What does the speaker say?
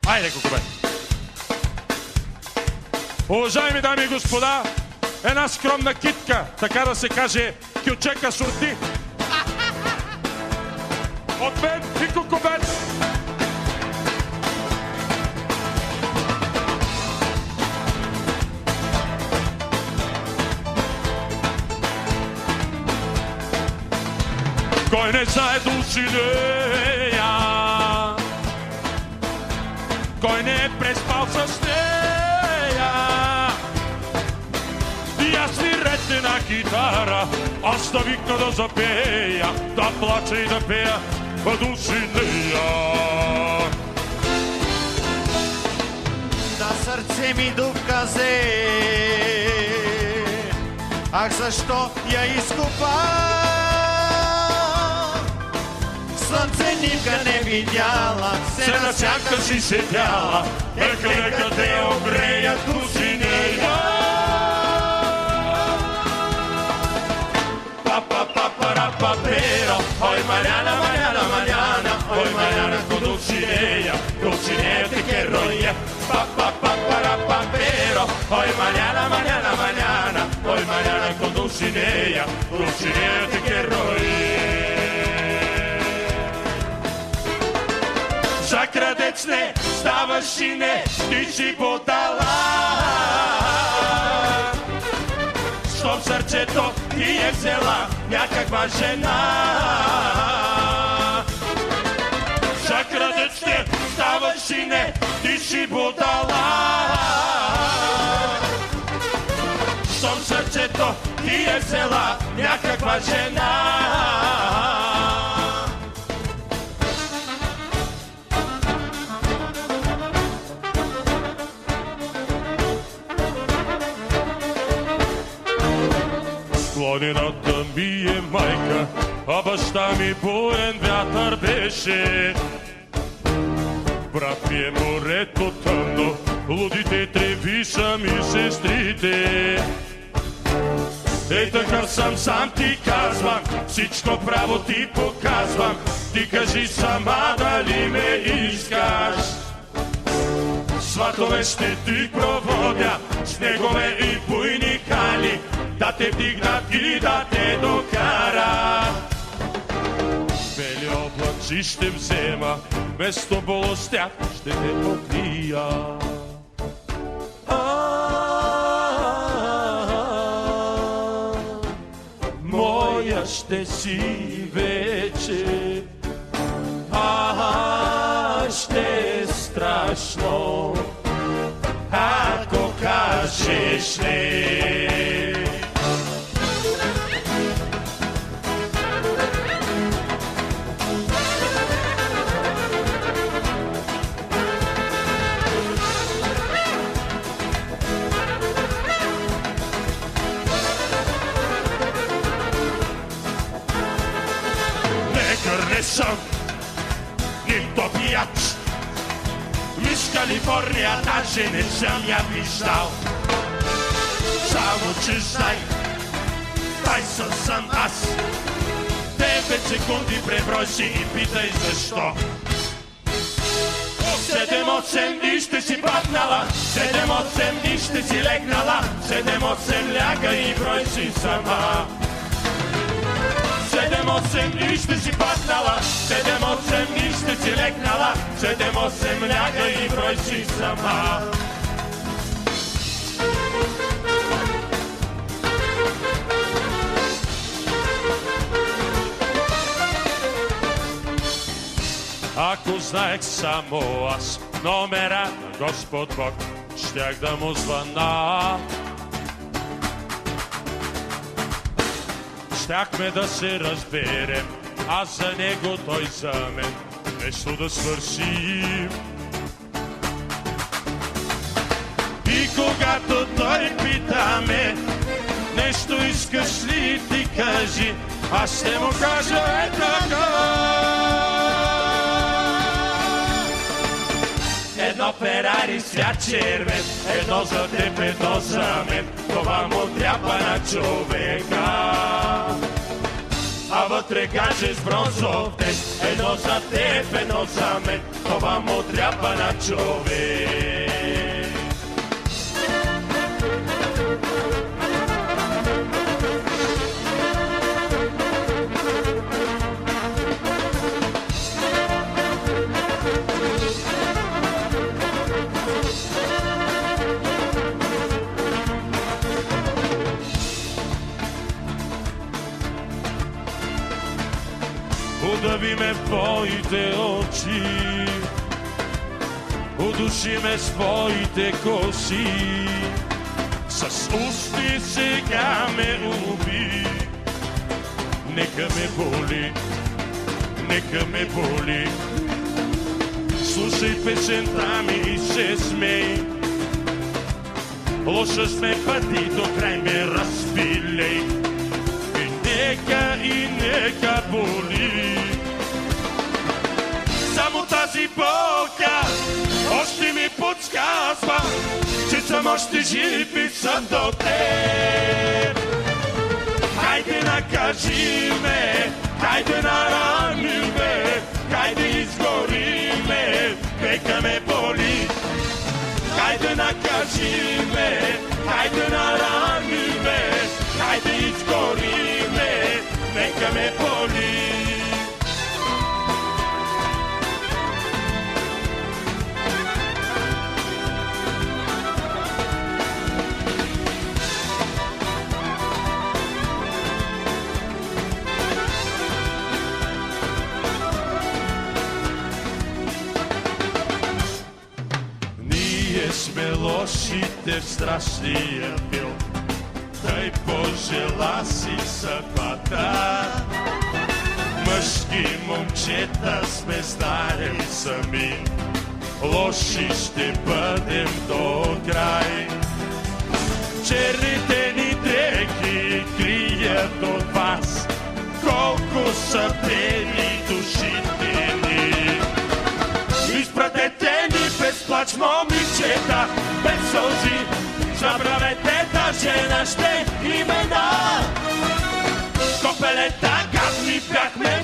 Айде, Кукубе! Уважаеми дами и господа, една скромна китка, така да се каже, кючека сурти. От мен и Кукубет! Кой не знае Дулсинея, кой не е преспал с нея, и аз свирете на китара, аз да викна да запея, да плача и да пея Дулсинея. На сърце ми дупка взе, ах защо я изкопа? Слънце нивка не видяла, се на сянка си седяла, нека те огрея Дулсинея. Pero, hoy mañana, mañana, mañana, hoy mañana con Dulcinea, Dulcinea te quiero ya. Pero, hoy mañana, mañana, mañana, hoy mañana con Dulcinea, Dulcinea te quiero ya. За крадец не ставаш и не, ти си подала. Щом сърцето ти е взела някаква жена. За крадец не ставаш и не, ти си будала. Щом сърцето ти е взела някаква жена. Планината ми е майка, а баща ми буен вятър беше. Брат ми е морето тъмно, лудите треви са ми сестрите. Ей така съм, сам ти казвам, всичко право ти показвам. Ти кажи сама дали ме искаш. Сватове ще ти проводя, снегове и буйни кали, да те вдигнат и да те докарат. Бели облаци ще взема, вместо болостях ще те покрия. Моя ще си вече, ще е страшно, ако кажеш не. Не съм нито пияч, Мис Калифорния даже не съм я виждал. Само че знай, Тайсън съм аз. 9 секунди преброй си и питай защо. 7-8 дни ще си паднала, 7-8 дни ще си легнала, 7-8 ляга и брой си сама. 7-8 дни ще си паднала, 7-8 дни ще си легнала, 7-8 ляга и брой си сама. Ако знаех само аз номера на Господ Бог, щях да му звъна. Щяхме да се разберем, аз за него, той за мен, нещо да свършим. И когато той питаме, нещо искаш ли ти кажи, аз ще му кажа е така. Едно Ферари свят червен, едно за теб, едно за мен, това му трябва на човека. а вътре гадже с бронзов тест. Едно за теб, едно за мен, това му трябва на човек. Удави ме в твоите очи, удуши ме с твоите коси, с усти сега ме уби. Нека ме боли, нека ме боли, слушай песента ми и се смей. Лоша сме пъти, до край ме разпилей. И нека боли. Само тази болка още ми подсказва, че съм още жив и съм до теб. Хайде накажи ме, хайде нарани ме, хайде изгори ме, нека ме боли. Хайде накажи ме, хайде нарани ме, хайде изгори ме, нека ме боли. Ние сме лошите в страшния филм, тъй пожела си съдбата. Мъжки момчета сме стари сами, лоши ще бъдем до край. Черните ни дрехи крият от вас, колко са бели душите ни. Изпратете ни без плач, момичета, без сълзи, забравете даже нашите имена. Копелета гадни бяхме